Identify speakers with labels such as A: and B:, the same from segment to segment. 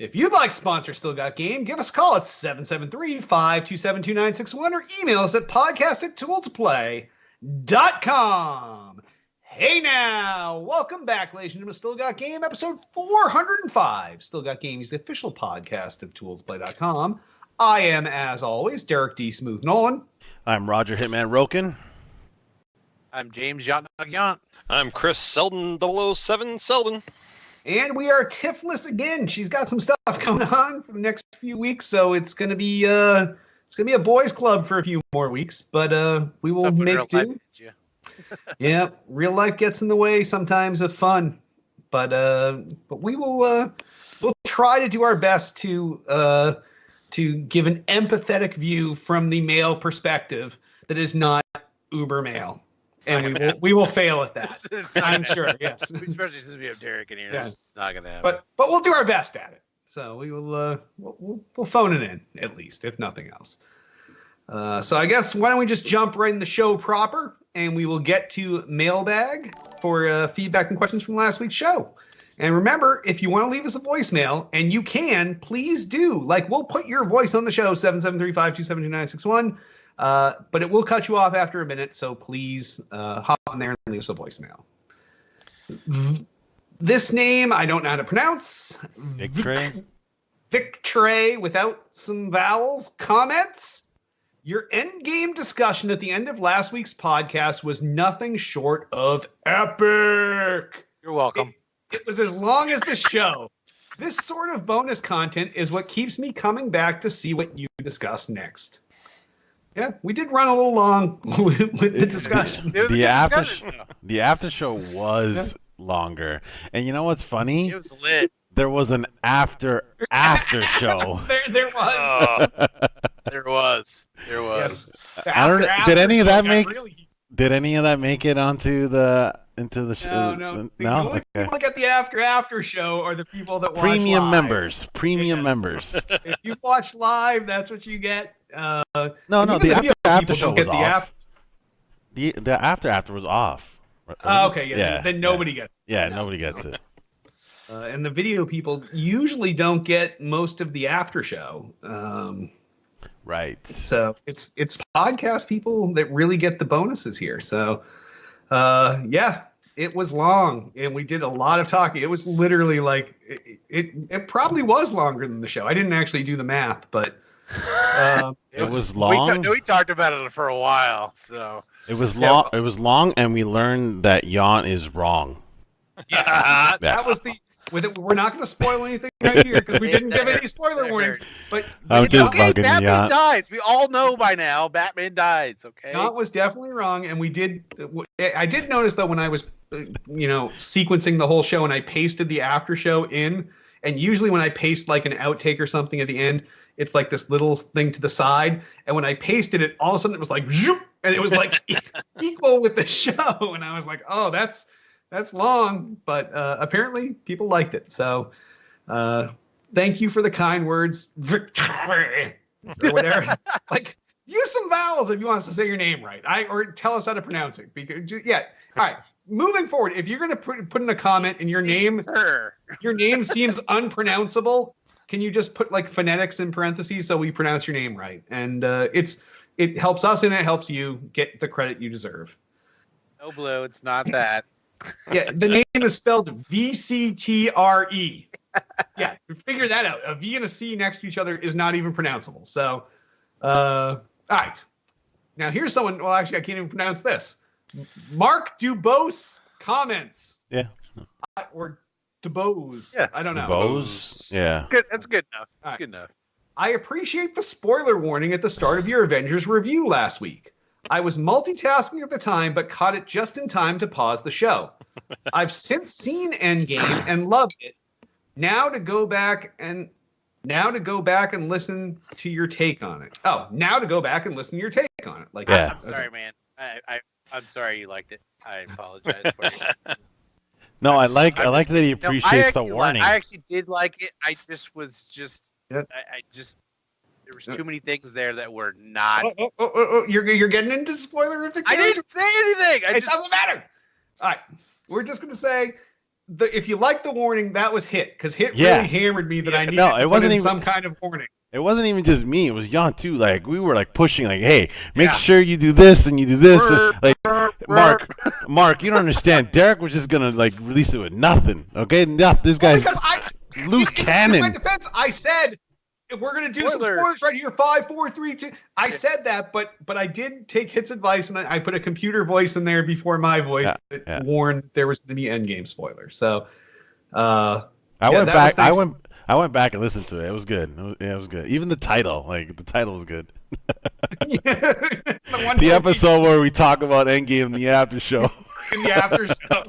A: If you'd like to sponsor Still Got Game, give us a call at 773-527-2961 or email us at podcast@tooltoplay.com. Hey now, welcome back, ladies and gentlemen, Still Got Game, episode 405. Still Got Game is the official podcast of tooltoplay.com. I am, as always, Derek D. Smooth Nolan.
B: I'm Roger Hitman Roken.
C: I'm James Yant Yant.
D: I'm Chris Selden 007 Selden.
A: And we are Tiffless again. She's got some stuff going on for the next few weeks, so it's gonna be a boys' club for a few more weeks. But we will make do. Yeah, real life gets in the way sometimes of fun, but we will we'll try to do our best to give an empathetic view from the male perspective that is not uber male. And we will fail at that. I'm sure. Yes.
C: Especially since we have Derek in here. Yeah. It's not gonna happen.
A: But we'll do our best at it. So we will we'll phone it in at least, if nothing else. So I guess why don't we just jump right in the show proper, and we will get to mailbag for feedback and questions from last week's show. And remember, if you want to leave us a voicemail, and you can, please do. Like, we'll put your voice on the show, 773-527-2961. But it will cut you off after a minute, so please hop on there and leave us a voicemail. This name I don't know how to pronounce. Victray without some vowels. Comments. Your endgame discussion at the end of last week's podcast was nothing short of epic.
C: You're welcome.
A: It was as long as the show. This sort of bonus content is what keeps me coming back to see what you discuss next. Yeah, we did run a little long with the discussion.
B: The after show was longer, and you know what's funny?
C: It was lit.
B: There was an after show.
A: There was.
C: There was.
A: Yes.
B: I don't know. Did any of that make it onto the show?
A: No. The only people that get the after show are the people that watch
B: premium
A: live.
B: members. Members.
A: If you watch live, that's what you get.
B: No, the after show was off. The after was off.
A: Okay, yeah. Then nobody gets it.
B: Yeah, nobody gets it.
A: And the video people usually don't get most of the after show.
B: Right.
A: So it's podcast people that really get the bonuses here. So yeah, it was long, and we did a lot of talking. It was literally like it probably was longer than the show. I didn't actually do the math, but
B: it was long.
C: We talked about it for a while, so
B: it was long. It was long, and we learned that Jan is wrong.
A: Yes, that was the. We're not going to spoil anything right here because we didn't give any spoiler warnings. But
C: Batman dies. We all know by now Batman dies. Okay,
A: Jan was definitely wrong, and we did. I did notice though when I was, sequencing the whole show, and I pasted the after show in, and usually when I paste like an outtake or something at the end, it's like this little thing to the side, and when I pasted it, all of a sudden it was like, zoop, and it was like equal with the show, and I was like, oh, that's long, but apparently people liked it. So thank you for the kind words, Victory, or whatever. Like, use some vowels if you want us to say your name right, or tell us how to pronounce it. Because all right. Moving forward, if you're going to put in a comment and your name seems unpronounceable, can you just put like phonetics in parentheses so we pronounce your name right? And it helps us and it helps you get the credit you deserve.
C: No, Blue, it's not that.
A: Yeah, the name is spelled VCTRE. Yeah, figure that out. A V and a C next to each other is not even pronounceable. So, all right. Now here's someone. Well, actually, I can't even pronounce this. Mark Dubose comments.
B: Yeah.
A: Or Dubose.
C: Yeah.
A: I don't know.
B: Dubose. Yeah.
C: Good. That's good enough. That's good enough.
A: I appreciate the spoiler warning at the start of your Avengers review last week. I was multitasking at the time, but caught it just in time to pause the show. I've since seen Endgame and loved it. Now to go back and listen to your take on it. Oh, now to go back and listen to your take on it. Like,
B: yeah.
C: I'm sorry, man. I'm sorry you liked it. I apologize for it.
B: No, I like that he appreciates the warning.
C: I actually did like it. I just was
A: Yep.
C: there was too many things there that were not.
A: You're getting into spoilerific.
C: I didn't say anything.
A: It doesn't matter. All right, we're just gonna say if you like the warning, that was Hit, because Hit
B: Yeah.
A: really hammered me that I needed
B: No,
A: to
B: it
A: put
B: wasn't
A: in
B: even-
A: some kind of warning.
B: It wasn't even just me. It was Jan too. Like we were like pushing, like, hey, make
A: Yeah.
B: sure you do this and you do this.
C: Brr,
B: Like
C: brr.
B: Mark, you don't understand. Derek was just gonna like release it with nothing. Okay, this
A: Well,
B: guy's
A: because
B: loose
A: in my
B: cannon.
A: defense, I said we're gonna do some
C: Spoiler.
A: spoilers right here. 5, 4, 3, 2. I said that, but I did take Hit's advice and I put a computer voice in there before my voice that warned there was going to be endgame spoilers. So,
B: I
A: yeah,
B: went
A: that
B: back.
A: was thanks-
B: I went back and listened to it. It was good. It was good. Even the title, like the title was good.
A: the one
B: The
A: where
B: episode where we talk about Endgame in the after show.
A: in the after show.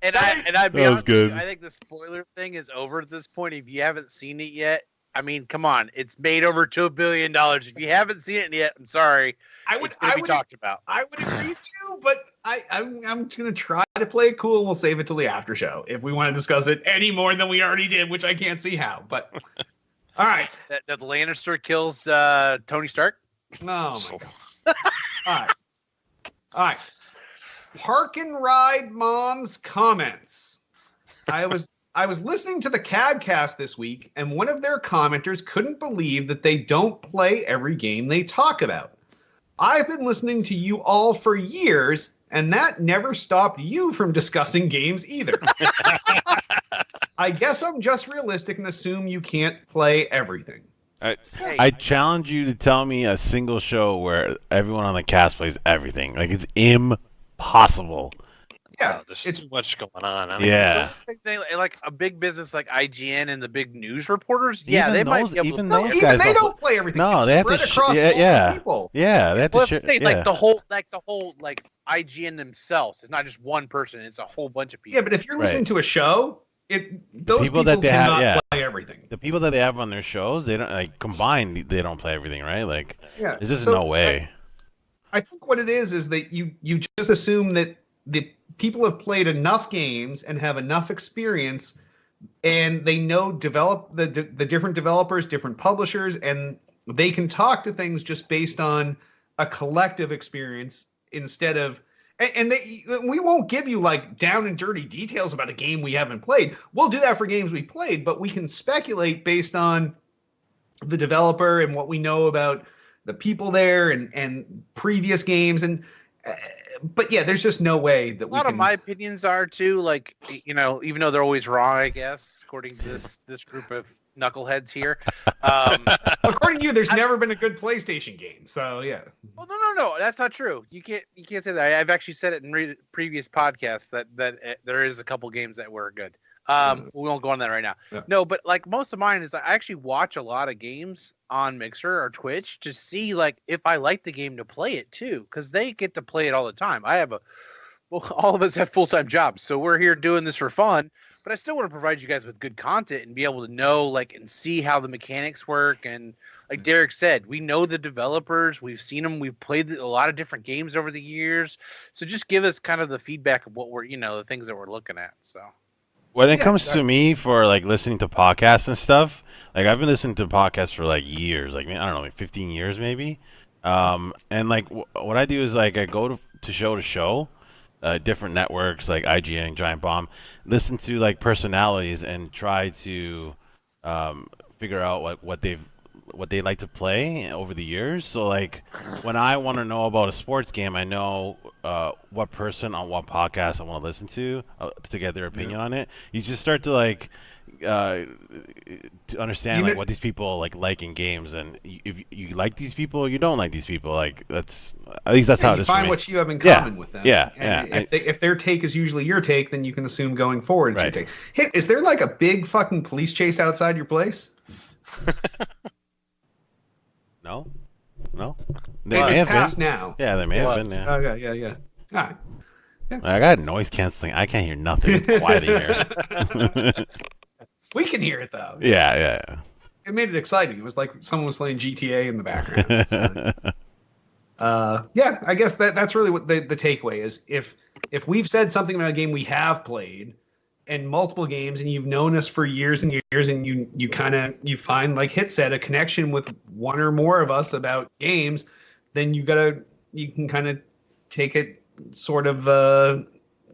C: And I'd be
B: That was
C: honest with
B: good.
C: you, I think the spoiler thing is over at this point. If you haven't seen it yet, I mean, come on, it's made over $2 billion. If you haven't seen it yet, I'm sorry. It's going to be talked about.
A: I would agree too, but I'm going to try to play it cool. We'll save it till the after show if we want to discuss it any more than we already did, which I can't see how. But all right.
C: That the Lannister kills Tony Stark.
A: Oh my god. All right. Park and Ride Mom's comments. I was listening to the CADcast this week, and one of their commenters couldn't believe that they don't play every game they talk about. I've been listening to you all for years, and that never stopped you from discussing games either. I guess I'm just realistic and assume you can't play everything.
B: I challenge you to tell me a single show where everyone on the cast plays everything. Like it's impossible.
A: Yeah,
D: there's
A: it's
D: too much going on. I mean,
B: Yeah.
C: Big thing, like a big business like IGN and the big news reporters, yeah,
B: Even
C: they might
B: those-
C: be able
B: even
C: to.
A: no,
B: those
A: even
B: guys
A: they
B: don't
A: don't play everything.
B: No,
A: It's
B: they have to
A: spread
B: sh-
A: across
B: yeah,
A: multiple
B: yeah.
A: people.
B: Yeah, they have to
C: Well,
B: share.
C: the thing,
B: Yeah.
C: like the whole IGN themselves. It's not just one person; it's a whole bunch of people.
A: Yeah, but if you're listening to a show, those
B: people
A: people
B: that they have-
A: cannot
B: yeah.
A: play everything.
B: The people that they have on their shows, they don't like combined. They don't play everything, right? Like,
A: Yeah,
B: there's just
A: so
B: no way.
A: I think what it is that you just assume that the people have played enough games and have enough experience, and they know the different developers, different publishers, and they can talk to things just based on a collective experience instead of. And we won't give you like down and dirty details about a game we haven't played. We'll do that for games we played, but we can speculate based on the developer and what we know about the people there and previous games. And but yeah, there's just no way that
C: a lot of my opinions are too. Like even though they're always wrong, I guess, according to this group of knuckleheads here.
A: According to you, there's never been a good PlayStation game. So yeah.
C: Well, no, that's not true. You can't say that. I've actually said it in previous podcasts that there is a couple games that were good. We won't go on that right now.
A: Yeah.
C: No, but like most of mine is I actually watch a lot of games on Mixer or Twitch to see like if I like the game to play it too, because they get to play it all the time. All of us have full-time jobs, so we're here doing this for fun. But I still want to provide you guys with good content and be able to know like and see how the mechanics work. And like Derek said, we know the developers, we've seen them, we've played a lot of different games over the years. So just give us kind of the feedback of what we're the things that we're looking at. So.
B: When it comes to me for like listening to podcasts and stuff, like I've been listening to podcasts for like years, like I don't know, like 15 years maybe. And like what I do is like I go to show, different networks like IGN, Giant Bomb, listen to like personalities and try to figure out what they like to play over the years. So like when I want to know about a sports game, I know what person on what podcast I want to listen to get their opinion on it. You just start to like to understand like what these people like in games, and if you like these people or you don't like these people, like that's how it is
A: you
B: for
A: find
B: me.
A: what you have in common with them.
B: Yeah,
A: and if their take is usually your take, then you can assume going forward it's your
B: Right.
A: take. Hey, is there like a big fucking police chase outside your place?
B: No.
A: It's past now.
B: Yeah, there may have been. Yeah.
A: Oh yeah. All right.
B: I got noise canceling. I can't hear nothing. It's quiet in here.
A: We can hear it though.
B: Yeah.
A: It made it exciting. It was like someone was playing GTA in the background. So, yeah, I guess that's really what the takeaway is. If we've said something about a game we have played and multiple games, and you've known us for years and years, and you find, like Hit said, a connection with one or more of us about games, then you can kind of take it sort of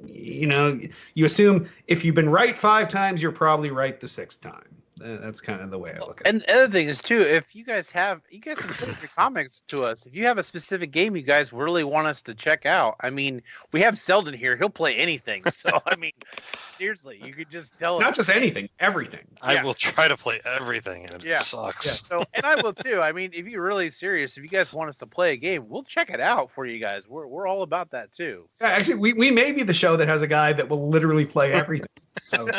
A: you assume if you've been right 5 times, you're probably right the 6th time. That's kind of the way I look at it.
C: And the other thing is too, if you guys can put in your comments to us. If you have a specific game you guys really want us to check out, I mean, we have Selden here; he'll play anything. So I mean, seriously, you could just tell us.
A: Not just anything, everything.
D: I will try to play everything, and it sucks.
C: Yeah. So, and I will too. I mean, if you're really serious, if you guys want us to play a game, we'll check it out for you guys. We're all about that too. So.
A: Yeah, actually, we may be the show that has a guy that will literally play everything. So.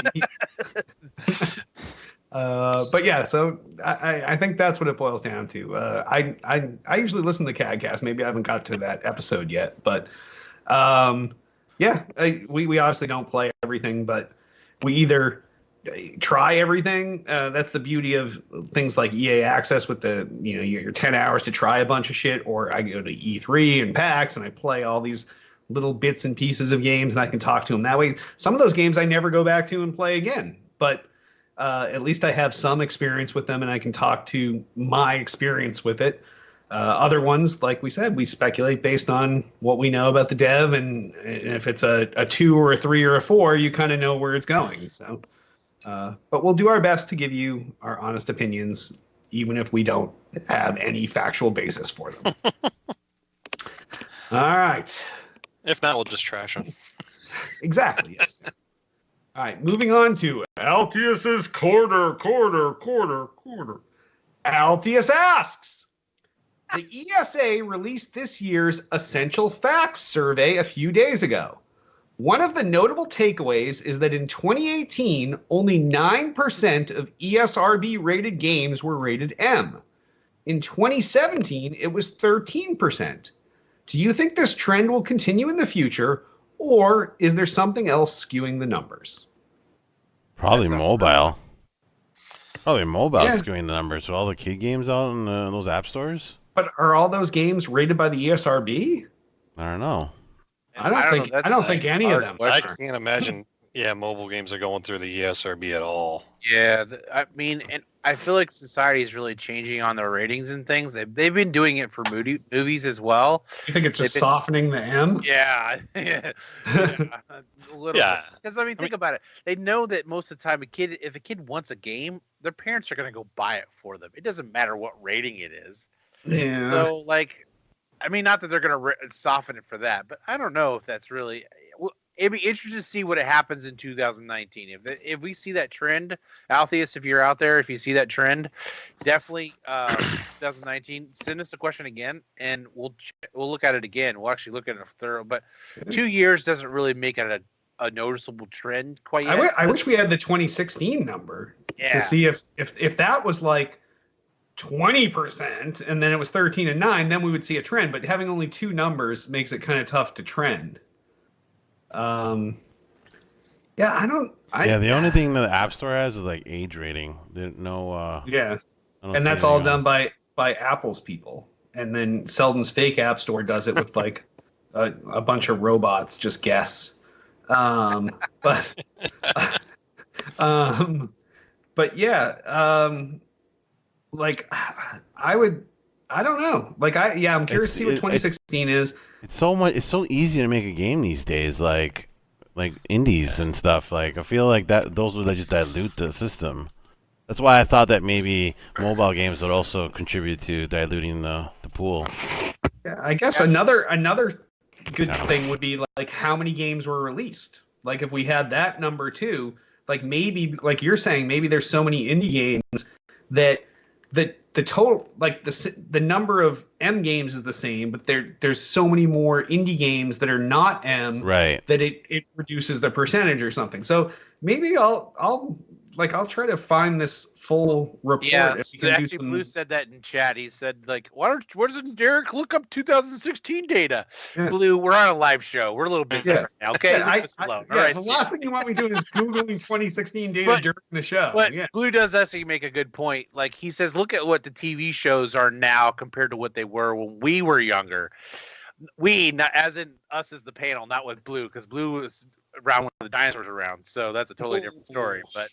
A: But yeah, so I think that's what it boils down to. I usually listen to CADcast. Maybe I haven't got to that episode yet, but we obviously don't play everything, but we either try everything. That's the beauty of things like EA Access with the your 10 hours to try a bunch of shit, or I go to E3 and PAX and I play all these little bits and pieces of games and I can talk to them that way. Some of those games I never go back to and play again, but at least I have some experience with them and I can talk to my experience with it. Other ones, like we said, we speculate based on what we know about the dev, and if it's a 2 or a 3 or a 4, you kind of know where it's going. So, but we'll do our best to give you our honest opinions, even if we don't have any factual basis for them. All right.
D: If not, we'll just trash them.
A: Exactly, yes. All right, moving on to Altius's quarter. Altius asks, the ESA released this year's Essential Facts survey a few days ago. One of the notable takeaways is that in 2018, only 9% of ESRB-rated games were rated M. In 2017, it was 13%. Do you think this trend will continue in the future, or is there something else skewing the numbers?
B: Probably mobile. Skewing the numbers. So all the kid games out in those app stores.
A: But are all those games rated by the ESRB?
B: I don't know.
A: I don't think any of them.
D: I can't imagine. Yeah, mobile games are going through the ESRB at all.
C: Yeah, I mean, and I feel like society is really changing on their ratings and things. They've been doing it for movies as well.
A: You think it's just softening the M?
C: Yeah, a little.
D: Yeah,
C: because I mean, think about it. They know that most of the time, if a kid wants a game, their parents are going to go buy it for them. It doesn't matter what rating it is.
A: Yeah.
C: So, like, I mean, not that they're going to soften it for that, but I don't know if that's really. It'd be interesting to see what happens in 2019. If we see that trend, Altheus, if you're out there, if you see that trend, definitely 2019, send us a question again, and we'll look at it again. We'll actually look at it thorough. But 2 years doesn't really make it a noticeable trend quite yet.
A: I wish we had the 2016 number to see if that was like 20% and then it was 13 and 9, then we would see a trend. But having only 2 numbers makes it kind of tough to trend. The
B: only thing that the App Store has is like age rating.
A: And that's all done by Apple's people. And then Selden's fake App Store does it with like a bunch of robots just guess. But I don't know. I'm curious to see what 2016 is.
B: It's so easy to make a game these days, like indies and stuff. Like I feel like those would just dilute the system. That's why I thought that maybe mobile games would also contribute to diluting the pool.
A: Yeah, I guess another good thing would be like how many games were released. Like if we had that number too, like maybe like you're saying, maybe there's so many indie games that the total, like the number of M games is the same, but there's so many more indie games that are not M,
B: right,
A: that it reduces the percentage or something. So maybe I'll try to find this full report.
C: Yeah, actually, Blue said that in chat. He said, like, why doesn't Derek look up 2016 data? Yeah. Blue, we're on a live show. We're a little busy right now. Okay, leave us alone. All right.
A: The last thing you want me doing is Googling 2016 data during the show.
C: But Blue does actually make a good point. Like, he says, look at what the TV shows are now compared to what they were when we were younger. We, not as in us as the panel, not with Blue, because Blue was around when the dinosaurs were around, so that's a totally different story. But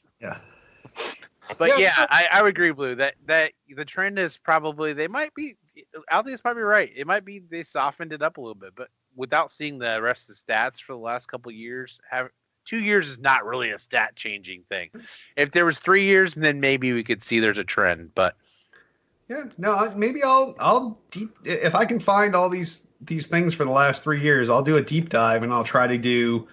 C: I would agree, Blue, that the trend is probably Altheus might be right. It might be they softened it up a little bit, but without seeing the rest of the stats for the last couple of years, 2 years is not really a stat changing thing. If there was 3 years, then maybe we could see there's a trend. But
A: yeah, no, maybe I'll deep if I can find all these things for the last 3 years, I'll do a deep dive and I'll try to do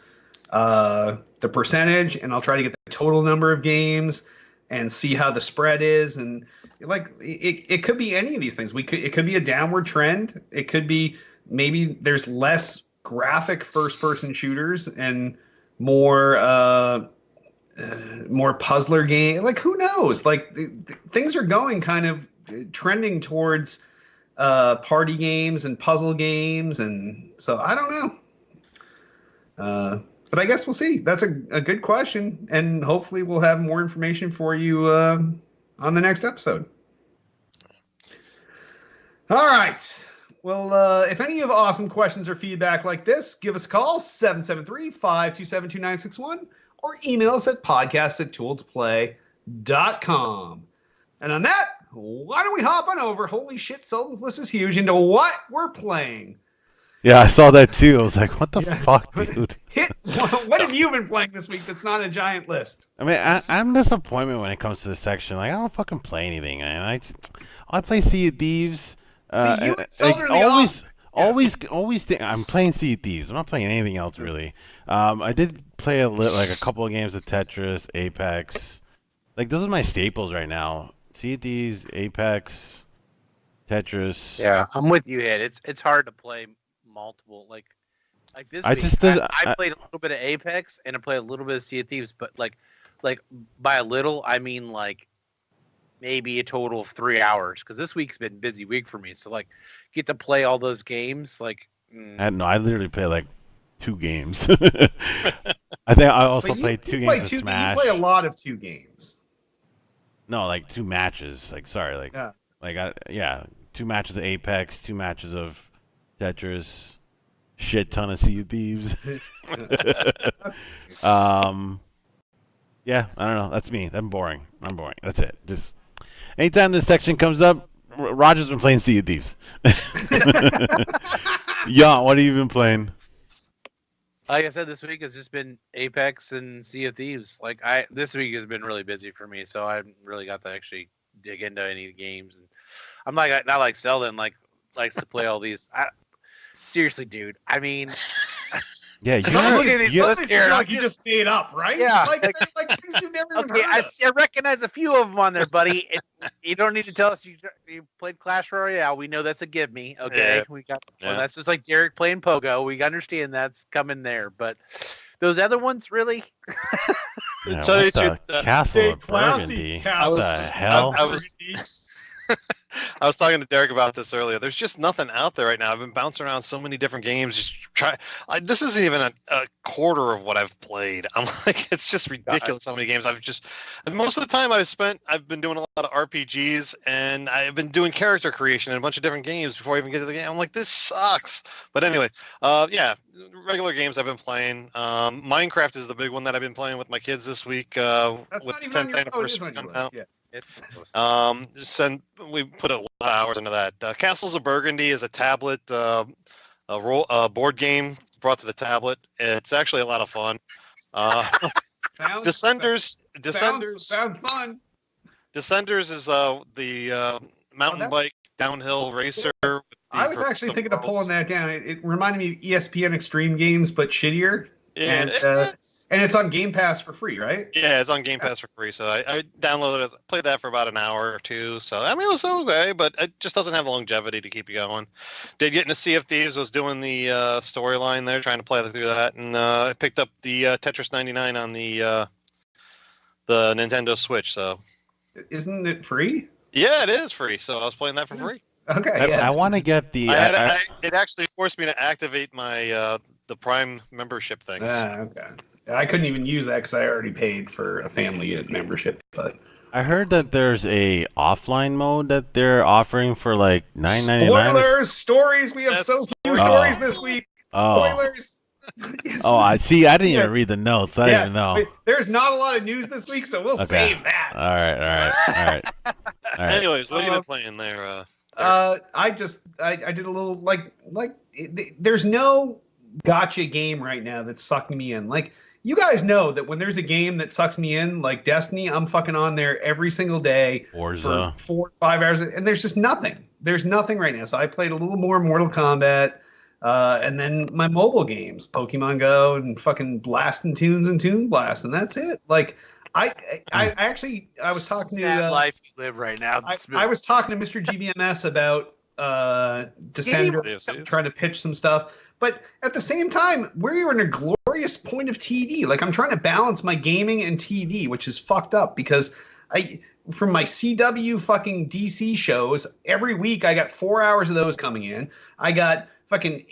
A: the percentage, and I'll try to get the total number of games and see how the spread is. And like it could be any of these things. It could be a downward trend. It could be maybe there's less graphic first person shooters and more puzzler game. Like, who knows? Like things are going kind of trending towards party games and puzzle games, and so I don't know. But I guess we'll see. That's a good question, and hopefully we'll have more information for you on the next episode. All right. Well, if any of awesome questions or feedback like this, give us a call, 773-527-2961, or email us at podcast@tooledtoplay.com. And on that, why don't we hop on over? Holy shit, Sultan's list is huge, into what we're playing.
B: Yeah, I saw that too. I was like, what the fuck, dude?
A: What have you been playing this week that's not a giant list?
B: I mean, I'm disappointed when it comes to this section. Like, I don't fucking play anything, man. I play Sea of Thieves.
A: You
B: always think I'm playing Sea of Thieves. I'm not playing anything else really. I did play a couple of games of Tetris, Apex. Like, those are my staples right now. Sea of Thieves, Apex, Tetris.
C: yeah, I'm with you, Ed. It's hard to play multiple like this week. I played a little bit of Apex and I played a little bit of Sea of Thieves, but like by a little I mean like maybe a total of 3 hours, because this week's been a busy week for me. So like get to play all those games like
B: I literally play like 2 games. I think I also played 2 games of Smash.
A: You play a lot of 2 games.
B: No, like 2 matches. 2 matches of Apex, 2 matches of Tetris, shit ton of Sea of Thieves. Yeah, I don't know. That's me. I'm boring. That's it. Just anytime this section comes up, Roger's been playing Sea of Thieves. Yeah, what have you been playing?
C: Like I said, this week has just been Apex and Sea of Thieves. This week has been really busy for me, so I haven't really got to actually dig into any games. And I'm not like Selden likes to play all these. Seriously, dude. I mean,
B: yeah,
A: you just stayed up, right?
C: Yeah,
A: like things you've never even
C: okay.
A: heard of.
C: I recognize a few of them on there, buddy. You don't need to tell us you played Clash Royale. We know that's a give me. Okay, we got. Yeah. Well, that's just like Derek playing Pogo. We understand that's coming there, but those other ones, really.
B: Yeah, tell you the Castle of Burgundy. What the hell?
D: I was talking to Derek about this earlier. There's just nothing out there right now. I've been bouncing around so many different games. This isn't even a quarter of what I've played. I'm like, it's just ridiculous how many games most of the time I've been doing a lot of RPGs, and I've been doing character creation in a bunch of different games before I even get to the game. I'm like, this sucks. But anyway, regular games I've been playing. Minecraft is the big one that I've been playing with my kids this week.
A: That's
D: with
A: not even
D: 10th
A: on your
D: anniversary
A: coming out. Yeah.
D: We put a lot of hours into that. Castles of Burgundy is a tablet board game brought to the tablet. It's actually a lot of fun. Descenders
A: sounds fun.
D: Descenders is the mountain bike downhill racer.
A: I was actually thinking of pulling that down. It reminded me of ESPN Extreme Games, but shittier.
D: Yeah,
A: and it's on Game Pass for free, right?
D: Yeah, it's on Game Pass for free. So I downloaded it, played that for about an hour or 2. So I mean, it was okay, but it just doesn't have the longevity to keep you going. Did get into Sea of Thieves. Was doing the storyline there, trying to play through that, and I picked up the Tetris 99 on the Nintendo Switch. So
A: isn't it free?
D: Yeah, it is free. So I was playing that for free.
A: Okay.
B: I want to get the.
D: It actually forced me to activate my the Prime membership things.
A: Okay. I couldn't even use that because I already paid for a family membership. But
B: I heard that there's a offline mode that they're offering for like $9.99.
A: Spoilers, stories. We have so few stories this week. Spoilers.
B: Yes. Oh, I see. I didn't even read the notes. I didn't even know.
A: There's not a lot of news this week, so we'll save that.
B: All right.
D: Anyways, what have you been playing there?
A: I did a little like there's no gotcha game right now that's sucking me in. Like, you guys know that when there's a game that sucks me in, like Destiny, I'm fucking on there every single day
B: Forza.
A: for 4 or 5 hours, and there's just nothing. There's nothing right now. So I played a little more Mortal Kombat, and then my mobile games, Pokemon Go, and fucking blasting tunes and Toon Blast, and that's it. Like, I was talking to
C: Sad life you live right now.
A: I was talking to Mr. GBMS about Descender, trying to pitch some stuff. But at the same time, we're in a glorious point of TV. Like, I'm trying to balance my gaming and TV, which is fucked up because from my CW fucking DC shows, every week I got 4 hours of those coming in. I got fucking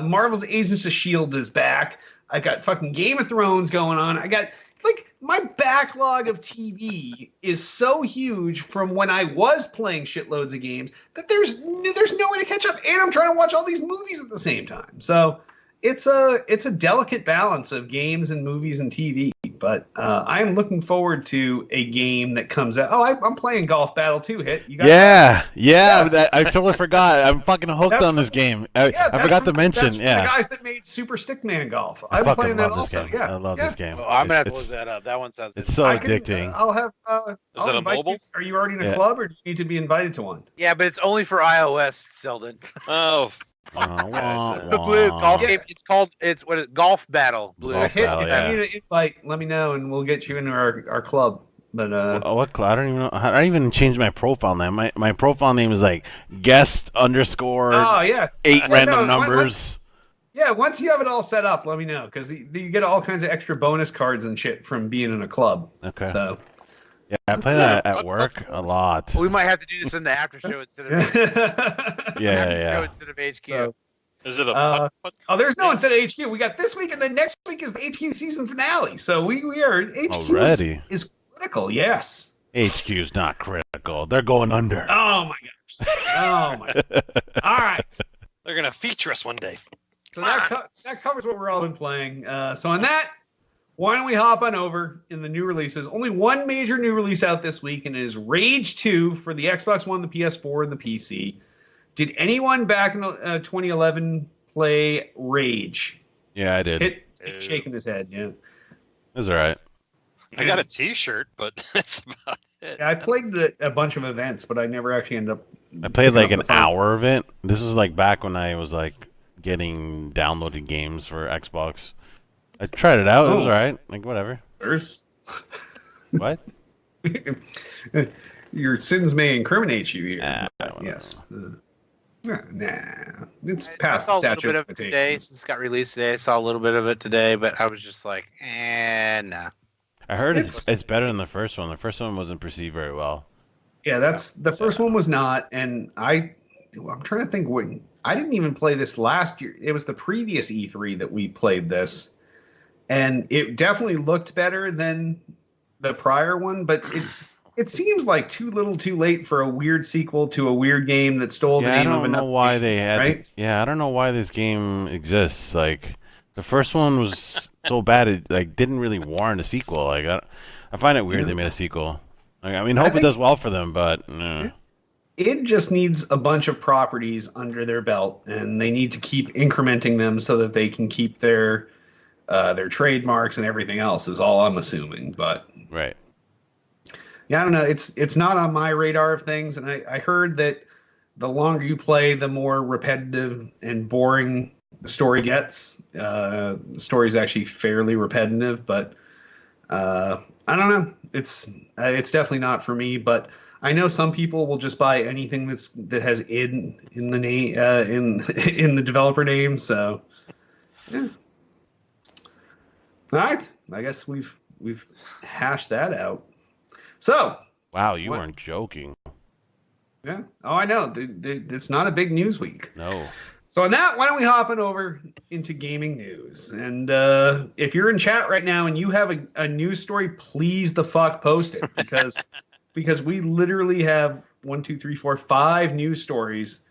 A: Marvel's Agents of S.H.I.E.L.D. is back. I got fucking Game of Thrones going on. I got, like, my backlog of TV is so huge from when I was playing shitloads of games that there's no way to catch up, and I'm trying to watch all these movies at the same time. So it's a delicate balance of games and movies and TV. But I'm looking forward to a game that comes out. Oh, I'm playing Golf Battle 2. Hit you guys?
B: Yeah. I totally forgot. I'm fucking hooked on this game. I forgot to mention.
A: That's the guys that made Super Stickman Golf. I'm playing that also.
B: Yeah, I love this game.
C: Oh, I'm gonna have to look that up. That one sounds.
B: It's so addicting.
A: I'll have.
D: Is it a mobile?
A: Are you already in a club, or do you need to be invited to one?
C: Yeah, but it's only for iOS, Sheldon.
D: Oh.
C: The Blue golf game. It's called. It's what is Golf Battle. Blue.
B: Golf
A: If
B: Battle,
A: you need an invite, let me know, and we'll get you into our club. But
B: what club? I don't even know. I don't even change my profile name. My profile name is like guest underscore.
A: Oh yeah.
B: 8 random numbers.
A: Once you have it all set up, let me know because you get all kinds of extra bonus cards and shit from being in a club.
B: Okay.
A: So.
B: Yeah, I play that at work a lot.
C: We might have to do this in the after show instead of
B: Yeah.
C: instead of HQ.
A: So,
D: Is it a
A: oh, there's no instead of HQ. We got this week, and then next week is the HQ season finale. So we are HQ
B: already
A: is critical. Yes.
B: HQ is not critical. They're going under.
A: Oh my gosh. Oh my. All right.
D: They're gonna feature us one day.
A: So that covers what we're all been playing. So on that, why don't we hop on over in the new releases? Only one major new release out this week, and it is Rage 2 for the Xbox One, the PS4, and the PC. Did anyone back in 2011 play Rage?
B: Yeah, I did.
A: Hit shaking his head. Yeah,
B: it was all right.
D: I got a T-shirt, but that's about it.
A: Yeah, I played a bunch of events, but I never actually ended up.
B: I played like an hour of it. This was like back when I was like getting downloaded games for Xbox. I tried it out. It was all right. Like, whatever.
A: First.
B: What?
A: Your sins may incriminate you here.
B: Yes.
A: Nah. It's past the statute of limitations.
C: Today, since it got released today, I saw a little bit of it today, but I was just like, nah.
B: I heard it's better than the first one. The first one wasn't perceived very well.
A: Yeah, the first one was not, and I'm trying to think when I didn't even play this last year. It was the previous E3 that we played this. And it definitely looked better than the prior one, but it seems like too little too late for a weird sequel to a weird game that stole the name of another.
B: I don't know why they had.
A: Right?
B: I don't know why this game exists. Like, the first one was so bad it like didn't really warrant a sequel. Like, I find it weird they made a sequel. Like, I mean, hope it does well for them, but
A: it just needs a bunch of properties under their belt, and they need to keep incrementing them so that they can keep their trademarks and everything else is all I'm assuming. But
B: right.
A: Yeah, I don't know. It's not on my radar of things, and I heard that the longer you play, the more repetitive and boring the story gets. The story's actually fairly repetitive, but I don't know. It's definitely not for me. But I know some people will just buy anything that has in the name in the developer name. So yeah. All right, I guess we've hashed that out. So,
B: wow, you weren't joking.
A: Yeah. Oh, I know. It's not a big news week.
B: No.
A: So on that, why don't we hop on over into gaming news? And if you're in chat right now and you have a news story, please the fuck post it because we literally have 5 news stories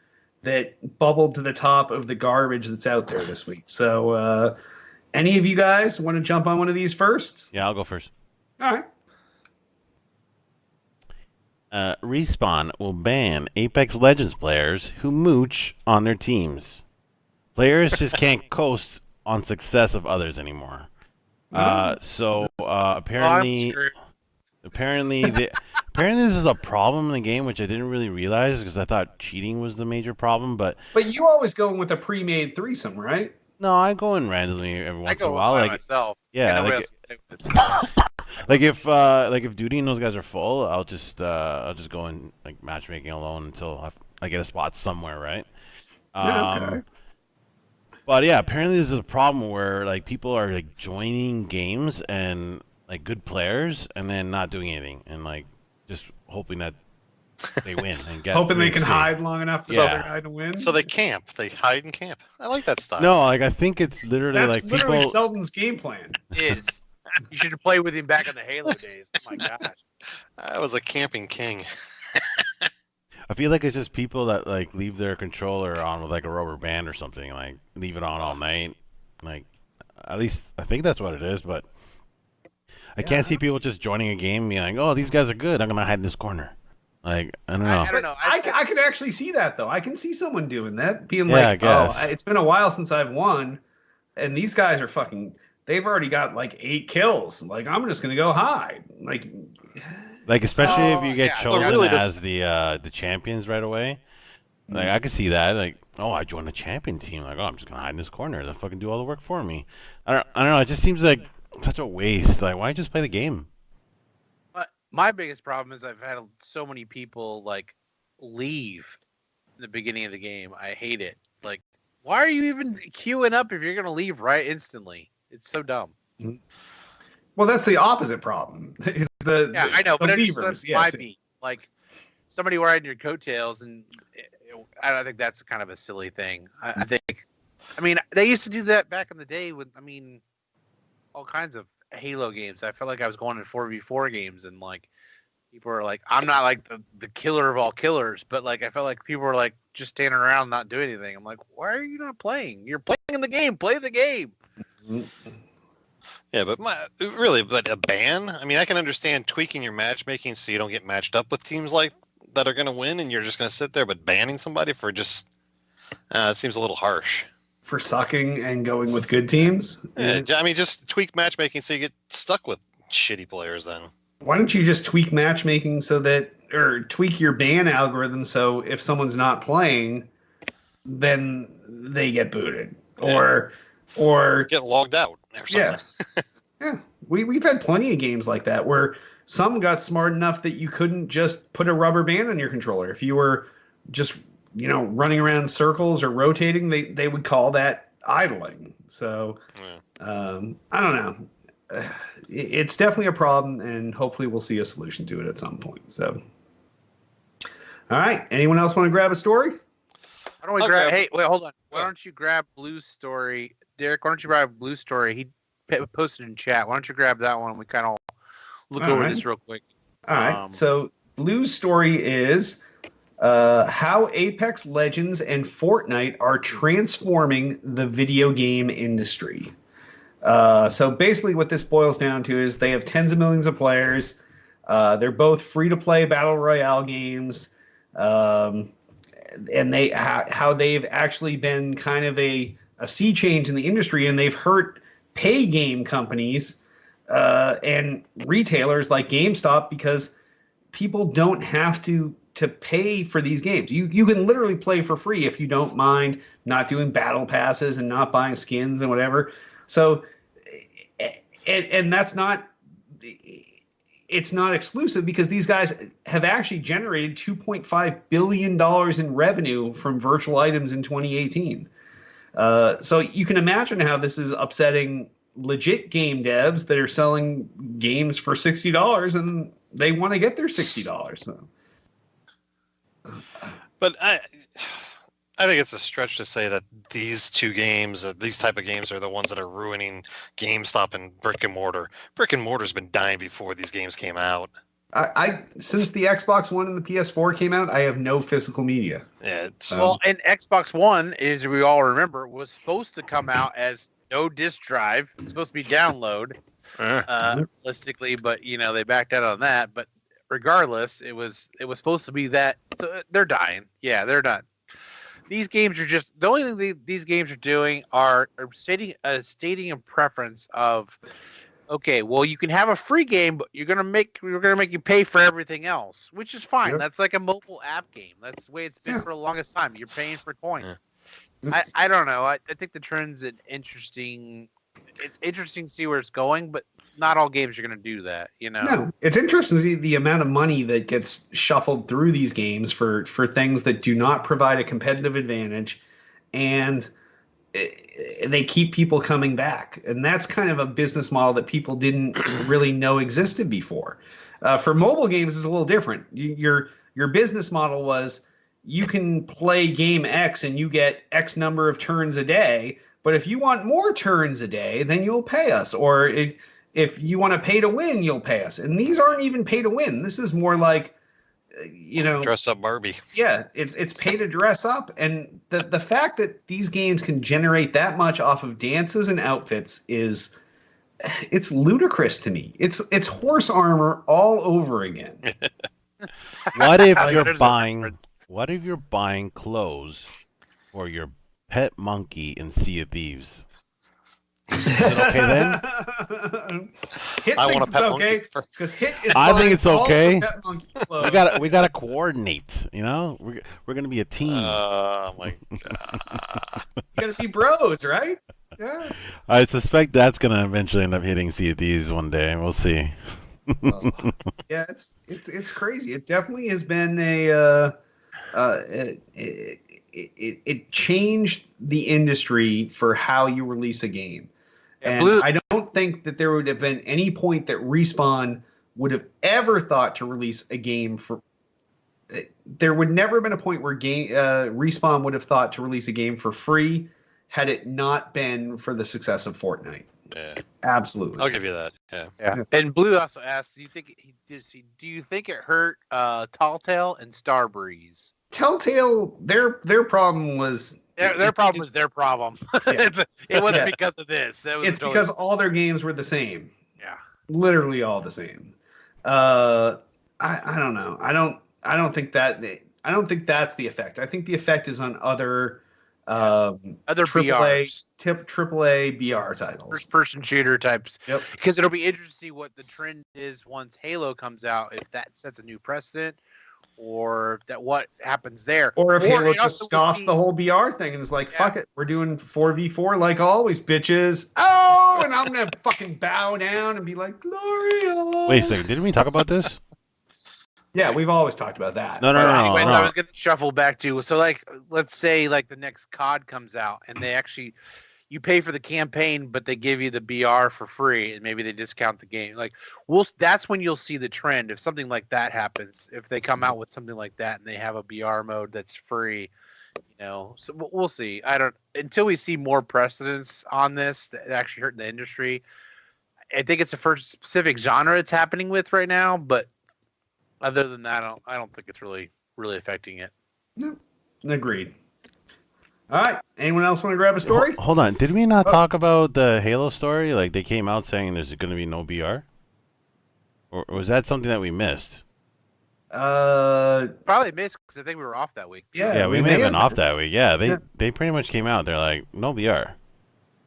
A: that bubbled to the top of the garbage that's out there this week. So any of you guys want to jump on one of these first?
B: Yeah, I'll go first.
A: All right.
B: Respawn will ban Apex Legends players who mooch on their teams. Players just can't coast on success of others anymore. So apparently, apparently this is a problem in the game, which I didn't really realize because I thought cheating was the major problem. But
A: you always go in with a pre-made threesome, right?
B: no, I go in randomly every once in a while.
C: By
B: Like
C: myself.
B: yeah, like if Duty and those guys are full, I'll just go in like matchmaking alone until I get a spot somewhere, right?
A: Okay.
B: But yeah, apparently this is a problem where like people are like joining games and like good players and then not doing anything and like just hoping that they win and get
A: hoping they
B: free
A: can
B: XP.
A: hide long enough for the other guy to win.
D: So they camp. They hide and camp. I like that style.
B: No, like I think it's literally
A: That's
B: like
A: literally
B: people.
A: Selden's game plan.
C: Is you should have played with him back in the Halo days. Oh my gosh.
D: I was a camping king.
B: I feel like it's just people that like leave their controller on with like a rubber band or something, like leave it on all night. Like at least I think that's what it is, but I can't see people just joining a game and being like, "Oh, these guys are good. I'm gonna hide in this corner." Like I don't know.
C: I don't know.
A: I can actually see that though. I can see someone doing that, being
B: Yeah, I
A: like,
B: guess.
A: "Oh, it's been a while since I've won, and these guys are fucking. They've already got like 8 kills. Like I'm just gonna go hide.
B: Like especially if you get
C: yeah, so
B: chosen
D: really
B: as the champions right away. Like I could see that. Like, oh, I joined a champion team. Like, oh, I'm just gonna hide in this corner. They'll fucking do all the work for me. I don't know. It just seems like such a waste. Like, why don't you just play the game?
C: But my biggest problem is I've had so many people like leave in the beginning of the game. I hate it. Like, why are you even queuing up if you're gonna leave right instantly? It's so dumb.
A: Well, that's the opposite problem. Is
C: I know,
A: the
C: but
A: leavers,
C: that's
A: yes.
C: my beat. Like somebody riding your coattails, and I don't think that's kind of a silly thing. I think, I mean, they used to do that back in the day with, all kinds of Halo games. I felt like I was going to 4v4 games, and like people were like, I'm not like the killer of all killers, but like I felt like people were like just standing around not doing anything. I'm like, why are you not playing? You're playing in the game. Play the game.
D: Yeah, but but a ban? I mean, I can understand tweaking your matchmaking so you don't get matched up with teams like that are going to win, and you're just going to sit there. But banning somebody for just it seems a little harsh.
A: For sucking and going with good teams.
D: Yeah, I mean, just tweak matchmaking so you get stuck with shitty players. Then
A: Why don't you just tweak matchmaking or tweak your ban algorithm so if someone's not playing, then they get booted or
D: get logged out or something.
A: Yeah. We've had plenty of games like that where some got smart enough that you couldn't just put a rubber band on your controller. If you were just, running around circles or rotating, they would call that idling. So I don't know. It's definitely a problem, and hopefully we'll see a solution to it at some point. So, all right. Anyone else want to grab a story?
C: Why don't we grab? Hey, wait, hold on. Why don't you grab Blue's story, Derek? Why don't you grab Blue's story? He posted in chat. Why don't you grab that one? We kind of look over this real quick.
A: All right. So Blue's story is how Apex Legends and Fortnite are transforming the video game industry. So basically what this boils down to is they have tens of millions of players. They're both free-to-play battle royale games. And how they've actually been kind of a sea change in the industry, and they've hurt pay game companies and retailers like GameStop because people don't have to pay for these games. You can literally play for free if you don't mind not doing battle passes and not buying skins and whatever. So, and that's not, it's not exclusive because these guys have actually generated $2.5 billion in revenue from virtual items in 2018. So you can imagine how this is upsetting legit game devs that are selling games for $60 and they want to get their $60. So.
D: But I think it's a stretch to say that these two games, these type of games, are the ones that are ruining GameStop and brick and mortar. Brick and mortar's been dying before these games came out.
A: I since the Xbox One and the PS4 came out, I have no physical media.
D: Yeah.
C: Well, and Xbox One, as we all remember, was supposed to come out as no disk drive. It's supposed to be download, realistically, but they backed out on that. But regardless, it was supposed to be that. So they're dying. Yeah, they're done. these games are just the only thing these games are doing are stating a preference of, okay, well, you can have a free game, but we're gonna make you pay for everything else, which is fine.
A: Yep.
C: That's like a mobile app game. That's the way it's been
A: Yeah.
C: for the longest time. You're paying for coins.
A: Yeah.
C: I don't know. I think the trend's interesting. It's interesting to see where it's going, but not all games are gonna do that.
A: No, it's interesting to see the amount of money that gets shuffled through these games for things that do not provide a competitive advantage, and they keep people coming back. And that's kind of a business model that people didn't really know existed before. For mobile games, it's a little different. Your business model was you can play game X and you get X number of turns a day, but if you want more turns a day, then you'll pay us. Or if you want to pay to win, you'll pay us. And these aren't even pay to win. This is more like,
D: dress up Barbie.
A: Yeah, it's pay to dress up. And the fact that these games can generate that much off of dances and outfits it's ludicrous to me. It's horse armor all over again.
B: What if
C: What
B: you're buying clothes for your pet monkey in Sea of Thieves? Is it okay then?
A: Hit
D: I
A: thinks
D: want a
A: it's
D: pet
A: okay
D: monkey.
A: because Hit is
B: I think
A: buying
B: it's
A: all the
B: okay.
A: pet monkey clothes.
B: We gotta coordinate. We're gonna be a team.
D: Oh my god.
A: You gotta be bros, right? Yeah.
B: I suspect that's gonna eventually end up hitting Sea of Thieves one day. We'll see.
A: Yeah, it's crazy. It definitely has been it changed the industry for how you release a game. And I don't think that there would have been any point that Respawn would have ever thought to release a game for. There would never have been a point where Respawn would have thought to release a game for free had it not been for the success of Fortnite.
D: Yeah.
A: Absolutely.
D: I'll give you that. Yeah.
C: Yeah. And Blue also asked, do you think it hurt Telltale and Starbreeze?
A: Telltale, their problem was
C: Their problem was their problem.
A: Yeah.
C: It wasn't
A: Yeah.
C: because of this.
A: It's because all their games were the same.
C: Yeah.
A: Literally all the same. I don't know. I don't think that's the effect. I think the effect is on other AAA BR titles.
C: First-person shooter types.
A: Yep.
C: Because it'll be interesting to see what the trend is once Halo comes out, if that sets a new precedent, or that what happens there.
A: Or if Halo
C: also
A: just scoffs the whole BR thing and is like,
C: Yeah.
A: fuck it, we're doing 4v4 like always, bitches. Oh, and I'm going to fucking bow down and be like, Gloria.
B: Wait a second. Didn't we talk about this?
A: Yeah, we've always talked about that.
B: No.
C: Anyways, I was going to shuffle back to, so like, let's say like the next COD comes out and they actually, you pay for the campaign, but they give you the BR for free and maybe they discount the game. Like, that's when you'll see the trend. If something like that happens, if they come out with something like that and they have a BR mode that's free, so we'll see. Until we see more precedents on this that actually hurt the industry. I think it's the first specific genre it's happening with right now, but other than that, I don't think it's really affecting it.
A: No, agreed. All right. Anyone else want to grab a story?
B: Hold on. Did we not talk about the Halo story? Like they came out saying there's going to be no BR? Or was that something that we missed?
C: Probably missed because I think we were off that week.
B: Yeah, we may have been off that week. Yeah, they pretty much came out. They're like, no BR.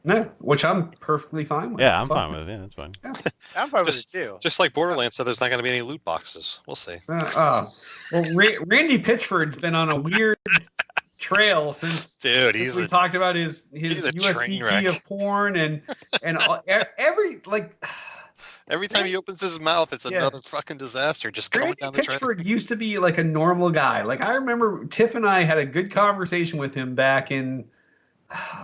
A: No, which I'm perfectly fine with.
B: Yeah, I'm fine with it. Yeah, that's fine.
C: I'm fine with it too.
D: Just like Borderlands said, there's not going to be any loot boxes. We'll see.
A: Well, Randy Pitchford's been on a weird trail since
D: Dude,
A: we talked about his
D: he's a train
A: USVT
D: wreck.
A: of porn and
D: every time he opens his mouth, it's another fucking disaster just coming
A: Randy
D: down the track.
A: Pitchford used to be like a normal guy. Like I remember Tiff and I had a good conversation with him back in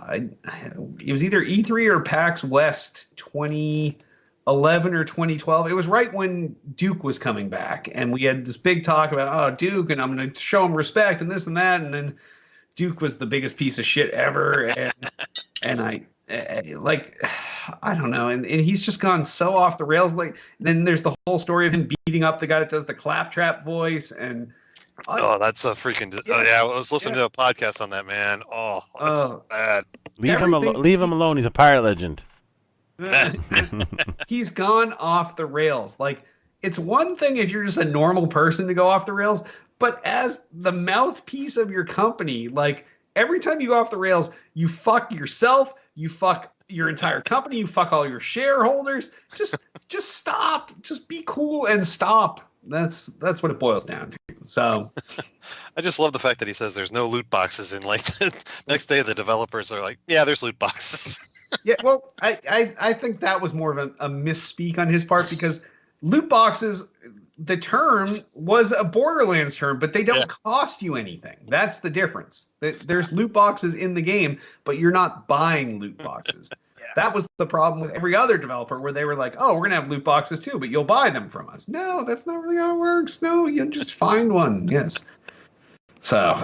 A: it was either E3 or PAX West 2011 or 2012. It was right when Duke was coming back, and we had this big talk about Duke, and I'm going to show him respect and this and that, and then Duke was the biggest piece of shit ever, and I don't know, and he's just gone so off the rails. Like then there's the whole story of him beating up the guy that does the claptrap voice, and
D: that's a freaking. I was listening to a podcast on that, man. Oh, that's so bad.
B: Leave him alone. He's a pirate legend.
A: He's gone off the rails. Like it's one thing if you're just a normal person to go off the rails, but as the mouthpiece of your company, like every time you go off the rails, you fuck yourself, you fuck your entire company, you fuck all your shareholders. Just stop. Just be cool and stop. That's what it boils down to. So
D: I just love the fact that he says there's no loot boxes, and like the next day the developers are like, yeah, there's loot boxes.
A: yeah, well, I think that was more of a misspeak on his part, because loot boxes, the term was a Borderlands term, but they don't cost you anything. That's the difference. There's loot boxes in the game, but you're not buying loot boxes. That was the problem with every other developer, where they were like, oh, we're going to have loot boxes too, but you'll buy them from us. No, that's not really how it works. No, you just find one. Yes. So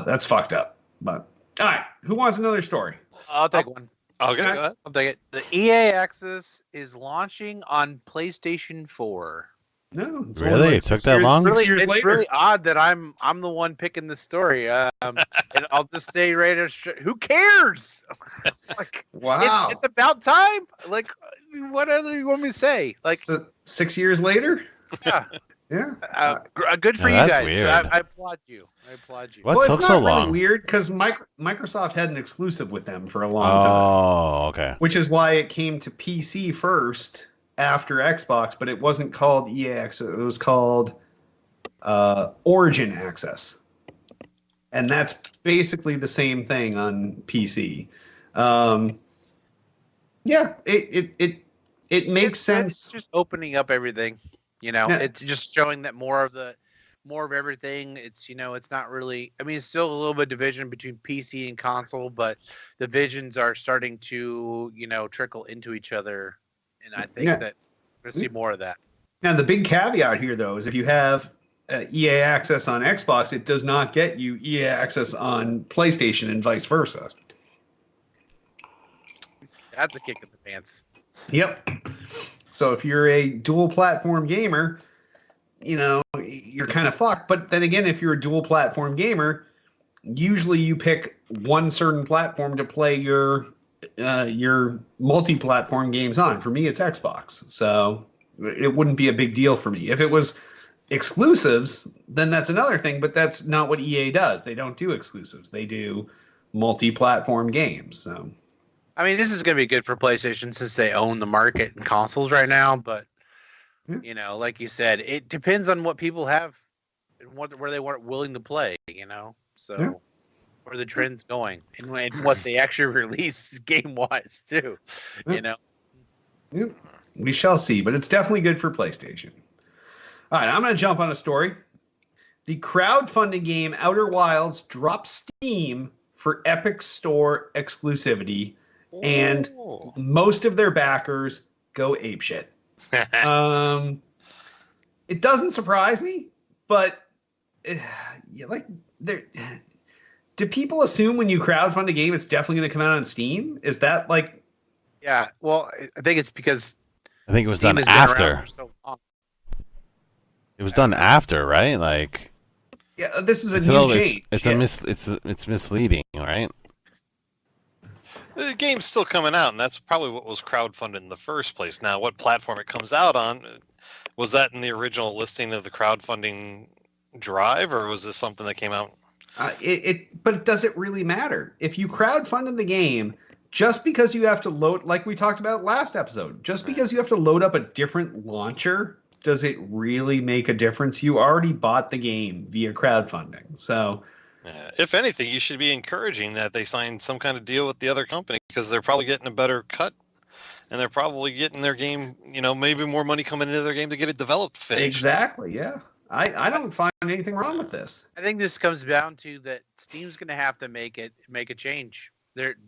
A: that's fucked up. But all right, who wants another story?
C: I'll take one.
D: Okay, go ahead.
C: I'll take it. The EA Access is launching on PlayStation 4.
A: No, it's
B: Really?
A: only
B: It took that long?
A: Years
C: It's
A: later.
C: really odd that I'm the one picking the story. And I'll just say who cares? Like,
A: Wow.
C: it's about time. Like, what other you want me to say? Like,
A: So 6 years later?
C: yeah,
A: Yeah.
C: good for
B: Yeah,
C: you
B: that's
C: guys.
B: weird.
C: I applaud you. I applaud you.
B: What
A: Well,
B: took
A: it's not
B: so
A: really
B: long?
A: weird, because Microsoft had an exclusive with them for a long time,
B: Oh, okay.
A: which is why it came to PC first after Xbox, but it wasn't called EA Access. It was called Origin Access. And that's basically the same thing on PC. Yeah, it makes sense.
C: It's just opening up everything.
A: Yeah.
C: It's just showing that more of everything. It's it's not really. I mean, it's still a little bit of division between PC and console, but the visions are starting to trickle into each other, and I think that we're gonna see more of that.
A: Now, the big caveat here, though, is if you have EA Access on Xbox, it does not get you EA Access on PlayStation and vice versa.
C: That's a kick in the pants.
A: Yep. So if you're a dual platform gamer, you're kind of fucked. But then again, if you're a dual platform gamer, usually you pick one certain platform to play your multi-platform games on. For me, it's Xbox. So it wouldn't be a big deal for me. If it was exclusives, then that's another thing, but that's not what EA does. They don't do exclusives. They do multi-platform games. So
C: I mean, this is going to be good for PlayStation since they own the market in consoles right now. But like you said, it depends on what people have and where they weren't willing to play. So where the trend's going and what they actually release game wise too.
A: Yeah, we shall see, but it's definitely good for PlayStation. All right, I'm going to jump on a story. The crowdfunding game Outer Wilds drops Steam for Epic Store exclusivity, and most of their backers go apeshit. It doesn't surprise me, but do people assume when you crowdfund a game, it's definitely going to come out on Steam? Is that like?
C: Yeah, well, I think it's because
B: I think it was
C: Steam
B: done
C: has been around
B: after.
C: for so long.
B: It was done after, right? Like,
A: Yeah, this is a new change.
B: It's misleading, right?
D: The game's still coming out, and that's probably what was crowdfunded in the first place. Now, what platform it comes out on, was that in the original listing of the crowdfunding drive, or was this something that came out?
A: But does it really matter? If you crowdfunded the game, just because you have to load, like we talked about last episode, just because you have to load up a different launcher, does it really make a difference? You already bought the game via crowdfunding. So,
D: if anything, you should be encouraging that they sign some kind of deal with the other company, because they're probably getting a better cut, and they're probably getting their game, maybe more money coming into their game to get it developed finished.
A: Exactly, yeah. I don't find anything wrong with this.
C: I think this comes down to that Steam's going to have to make a change.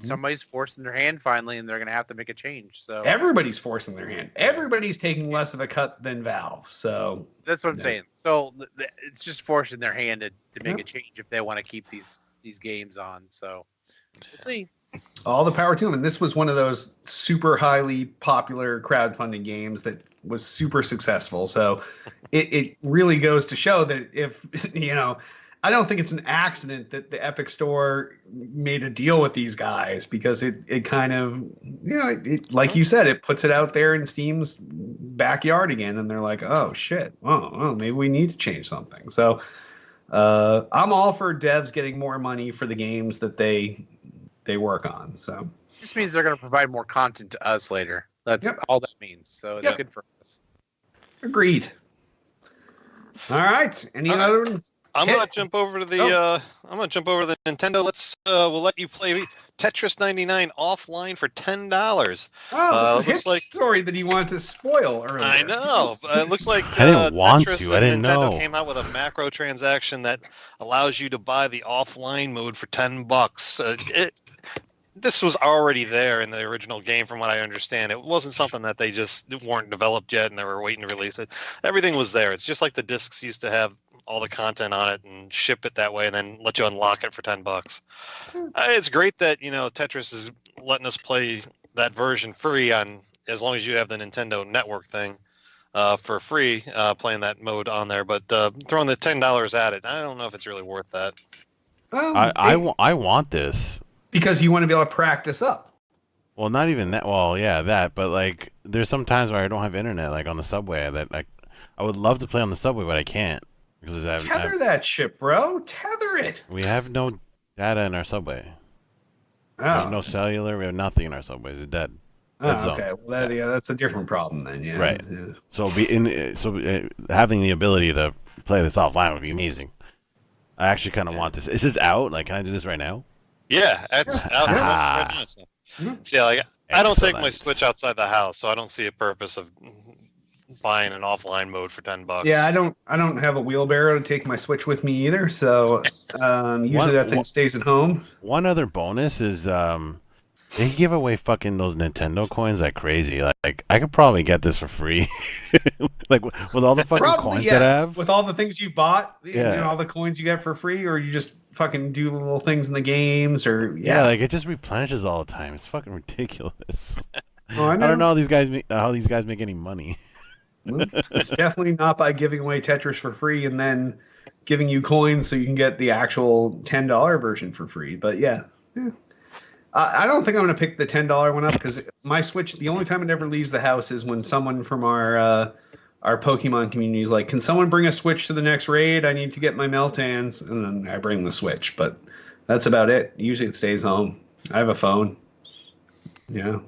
C: Somebody's forcing their hand finally, and they're going to have to make a change. So
A: everybody's forcing their hand. Everybody's taking less of a cut than Valve. So
C: that's what I'm saying. So it's just forcing their hand to make a change if they want to keep these games on. So we'll see.
A: All the power to them. And this was one of those super highly popular crowdfunding games that was super successful. So it really goes to show that if, I don't think it's an accident that the Epic Store made a deal with these guys, because it kind of, like you said, it puts it out there in Steam's backyard again. And they're like, oh, shit. Oh, maybe we need to change something. So I'm all for devs getting more money for the games that they work on. So
C: This means they're going to provide more content to us later. That's all that means. So it's good for us.
A: Agreed. All right. Any other ones?
D: I'm gonna jump over to the Nintendo. We'll let you play Tetris 99 offline for $10.
A: Oh, this is his story that he wanted to spoil earlier.
D: I know. It looks like
B: I didn't want
D: Tetris
B: to. I didn't
D: Nintendo
B: know.
D: came out with a macro transaction that allows you to buy the offline mode for $10. This was already there in the original game, from what I understand. It wasn't something that they just weren't developed yet and they were waiting to release it. Everything was there. It's just like the discs used to have all the content on it and ship it that way and then let you unlock it for $10. It's great that, Tetris is letting us play that version free on, as long as you have the Nintendo Network thing, for free, playing that mode on there. But throwing the $10 at it, I don't know if it's really worth that.
B: I want this.
A: Because you want to be able to practice up.
B: Well, not even that. Well, yeah, that. But like, there's some times where I don't have internet, like on the subway. That like, I would love to play on the subway, but I can't because
A: tether that shit, bro. Tether it.
B: We have no data in our subway.
A: Oh.
B: We have no cellular. We have nothing in our subways. It's dead.
A: Okay. Well, that's a different problem then. Yeah.
B: Right.
A: Yeah.
B: So having the ability to play this offline would be amazing. I actually kind of want this. Is this out? Like, can I do this right now?
D: Yeah, it's out right now. So. Yeah, like I don't take my Switch outside the house, so I don't see a purpose of buying an offline mode for $10.
A: Yeah, I don't have a wheelbarrow to take my Switch with me either, so usually that thing stays at home.
B: One other bonus is they give away fucking those Nintendo coins like crazy. Like I could probably get this for free, like with all the fucking coins that I have.
A: With all the things you bought, all the coins you get for free, or you just fucking do little things in the games, or
B: like it just replenishes all the time. It's fucking ridiculous.
A: Oh, I
B: don't know how these guys make any money.
A: It's definitely not by giving away Tetris for free and then giving you coins so you can get the actual $10 version for free. But yeah. I don't think I'm going to pick the $10 one up because my Switch, the only time it ever leaves the house is when someone from our Pokemon community is like, can someone bring a Switch to the next raid? I need to get my Meltans. And then I bring the Switch. But that's about it. Usually it stays home. I have a phone. Yeah.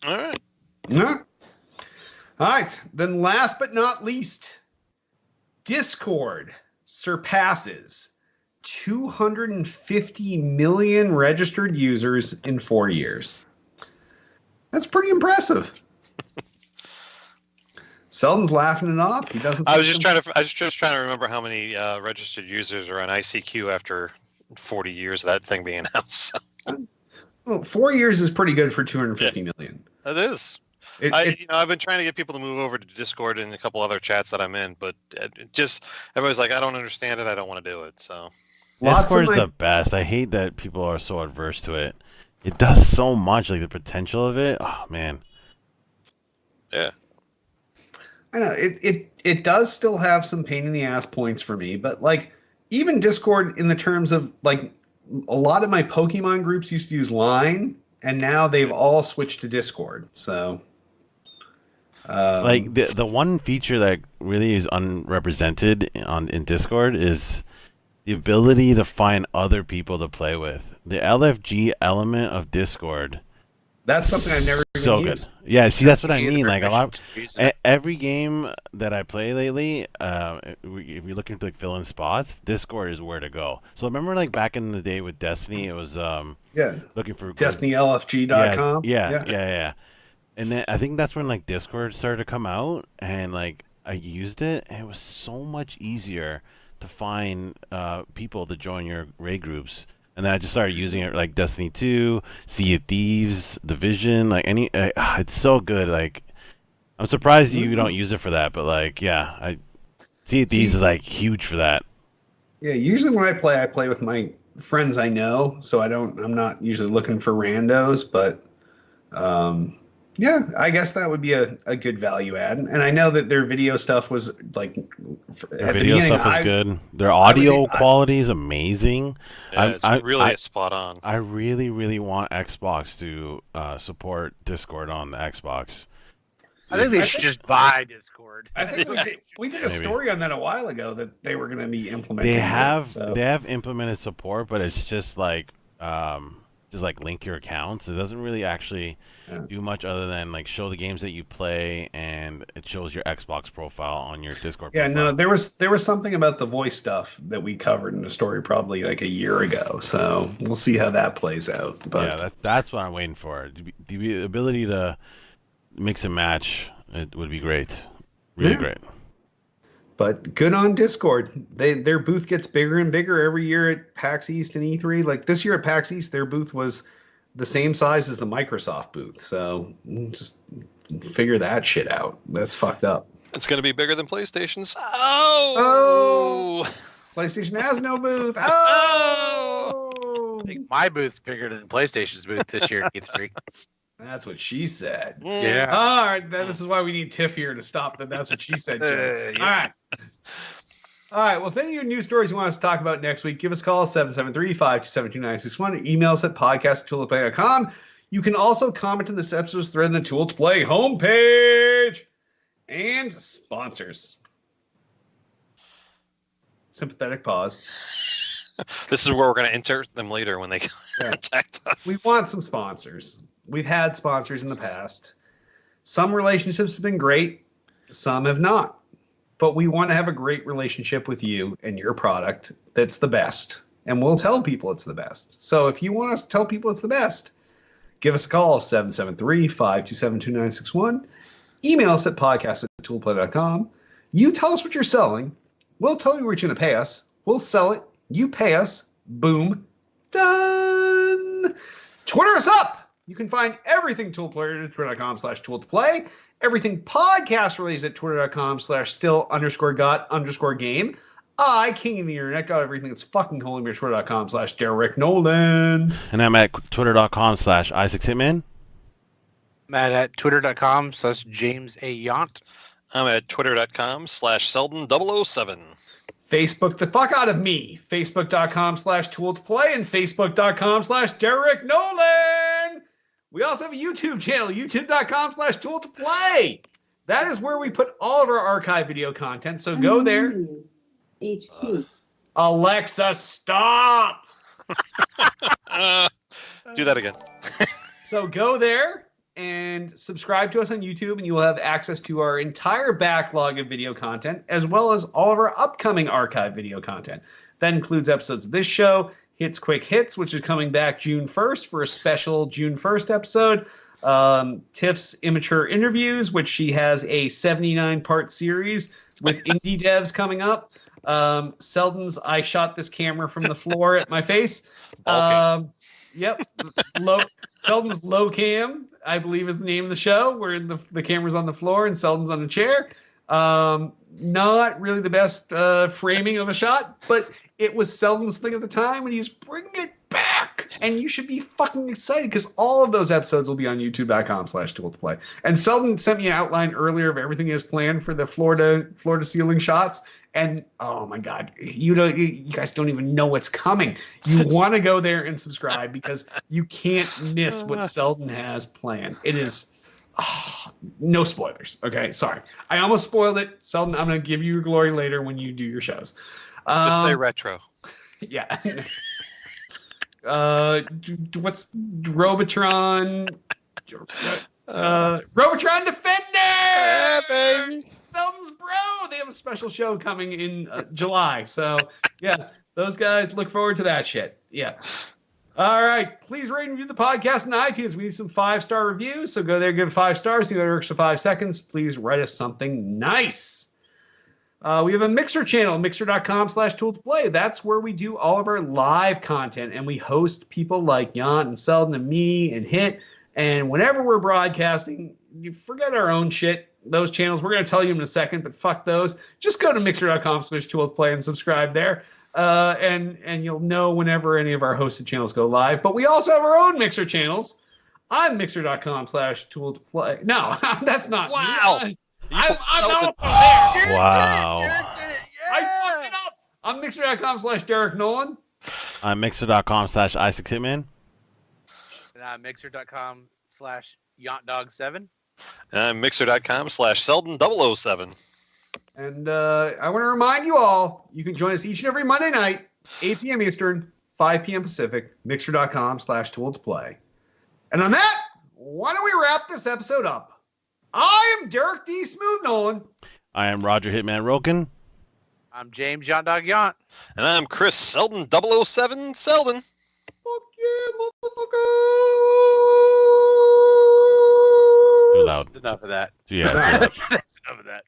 D: All right.
A: Yeah. All right. Then last but not least, Discord surpasses 250 million registered users in 4 years. That's pretty impressive. Selden's laughing it off. He doesn't.
D: I was just trying to remember how many registered users are on ICQ after 40 years of that thing being out. So.
A: Well, 4 years is pretty good for 250 million.
D: It is. I've been trying to get people to move over to Discord and a couple other chats that I'm in, but everybody's like, I don't understand it. I don't want to do it. So.
B: Discord's the best. I hate that people are so adverse to it. It does so much, like the potential of it. Oh man.
D: Yeah.
A: I know it does still have some pain in the ass points for me, but like even Discord in the terms of like a lot of my Pokemon groups used to use Line, and now they've all switched to Discord. So.
B: Like the one feature that really is unrepresented in Discord is the ability to find other people to play with. The LFG element of Discord.
A: That's something I've never even used.
B: Good. Yeah, see, that's what I mean. Like every game that I play lately, if you're looking to like fill in spots, Discord is where to go. So remember, like back in the day with Destiny, it was looking for
A: DestinyLFG.com.
B: Yeah. And then I think that's when like Discord started to come out, and like I used it, and it was so much easier to find people to join your raid groups. And then I just started using it like Destiny 2, Sea of Thieves, Division, like it's so good. Like I'm surprised you don't use it for that, but like Sea of Thieves is like huge for that.
A: Yeah, usually when I play with my friends I know, so I'm not usually looking for randos, but yeah, I guess that would be a good value add. And I know that their video stuff was like
B: their video stuff is good. Their audio quality is amazing.
D: Yeah, it's really spot on.
B: I really, really want Xbox to support Discord on the Xbox.
C: I think they should just buy Discord.
A: I think we did a
B: Maybe.
A: story on that a while ago that they were going to be implementing.
B: They
A: it,
B: have
A: so.
B: they have implemented support, but it's just like link your accounts. It doesn't really actually do much other than like show the games that you play, and it shows your Xbox profile on your Discord.
A: Yeah,
B: profile.
A: no, there was something about the voice stuff that we covered in the story probably like a year ago. So we'll see how that plays out. But
B: Yeah, that's what I'm waiting for. The ability to mix and match, it would be great. Really
A: Yeah.
B: great.
A: But good on Discord. Their booth gets bigger and bigger every year at PAX East and E3. Like this year at PAX East, their booth was the same size as the Microsoft booth. So just figure that shit out. That's fucked up.
D: It's going to be bigger than PlayStation's.
A: PlayStation has no booth. Oh!
C: I think my booth's bigger than PlayStation's booth this year at E3.
A: That's what she said.
C: Yeah.
A: All right, this is why we need Tiff here to stop the "that's what she said" jokes.
C: Yeah.
A: All right. All right. Well, if any of your news stories you want us to talk about next week, give us a call 773-527-2961 or email us at podcast@tooltoplay.com. You can also comment in this episode's thread in the Tool to Play homepage. And sponsors. Sympathetic pause.
D: This is where we're going to insert them later when they contact us.
A: We want some sponsors. We've had sponsors in the past. Some relationships have been great, some have not. But we want to have a great relationship with you and your product that's the best. And we'll tell people it's the best. So if you want us to tell people it's the best, give us a call, 773-527-2961. Email us at podcast@toolplay.com. You tell us what you're selling. We'll tell you what you're going to pay us. We'll sell it. You pay us. Boom. Done. Twitter us up. You can find everything Toolplayer at twitter.com/tooltoplay. Everything podcast related at twitter.com/still_got_game. I, king of the internet, got everything that's fucking holy at twitter.com/Derek Nolan.
B: And I'm at twitter.com/IsaacHitman.
C: Matt at twitter.com/James A. Yont.
D: I'm at twitter.com/Selden007.
A: Facebook the fuck out of me. Facebook.com/tooltoplay and Facebook.com/Derek Nolan. We also have a YouTube channel, YouTube.com/tooltoplay. That is where we put all of our archive video content. So go there.
E: HQ.
A: Alexa, stop.
D: Do that again.
A: So go there and subscribe to us on YouTube, and you will have access to our entire backlog of video content, as well as all of our upcoming archive video content. That includes episodes of this show, Hits Quick Hits, which is coming back June 1st for a special June 1st episode. Tiff's Immature Interviews, which she has a 79-part series with indie devs coming up. Selden's I Shot This Camera from the Floor at My Face. Yep. Selden's Low Cam, I believe, is the name of the show, where the camera's on the floor and Selden's on the chair. Not really the best framing of a shot, but it was Selden's thing at the time, and he's bringing it back. And you should be fucking excited, because all of those episodes will be on youtube.com/tooltoplay. And Selden sent me an outline earlier of everything he has planned for the floor to ceiling shots. And oh my God, you guys don't even know what's coming. You want to go there and subscribe, because you can't miss what Selden has planned. It is no spoilers. Okay, sorry, I almost spoiled it. Selden, I'm going to give you your glory later when you do your shows.
D: Just say retro.
A: Yeah. What's Robotron? Robotron Defender.
D: Yeah, baby.
A: Selden's Bro. They have a special show coming in July. So, yeah, those guys, look forward to that shit. Yeah. All right. Please rate and review the podcast on iTunes. We need some 5-star reviews. So go there, give it 5 stars. You got an extra 5 seconds. Please write us something nice. We have a Mixer channel, mixer.com/tooltoplay. That's where we do all of our live content, and we host people like Jan and Selden and me and Hit. And whenever we're broadcasting, you forget our own shit. Those channels, we're going to tell you in a second, but fuck those. Just go to mixer.com/tooltoplay and subscribe there. And you'll know whenever any of our hosted channels go live. But we also have our own Mixer channels on mixer.com/tooltoplay. No, that's not.
D: Wow.
A: I'm not there.
B: Wow.
A: I fucked it up. I'm mixer.com/Derek Nolan.
B: I'm mixer.com/IsaacHitman.
C: And mixer.com/YontDog7.
D: And I'm mixer.com/Selden007.
A: And I want to remind you all, you can join us each and every Monday night, 8 p.m. Eastern, 5 p.m. Pacific, mixer.com/tool2play. And on that, why don't we wrap this episode up? I am Derek D. Smooth Nolan.
B: I am Roger Hitman Roken.
C: I'm James John Dog Yaunt.
D: And I'm Chris Selden007 Selden.
A: Fuck yeah, motherfucker!
B: Too loud.
C: Enough of that.
B: Yeah.
C: That's enough of that.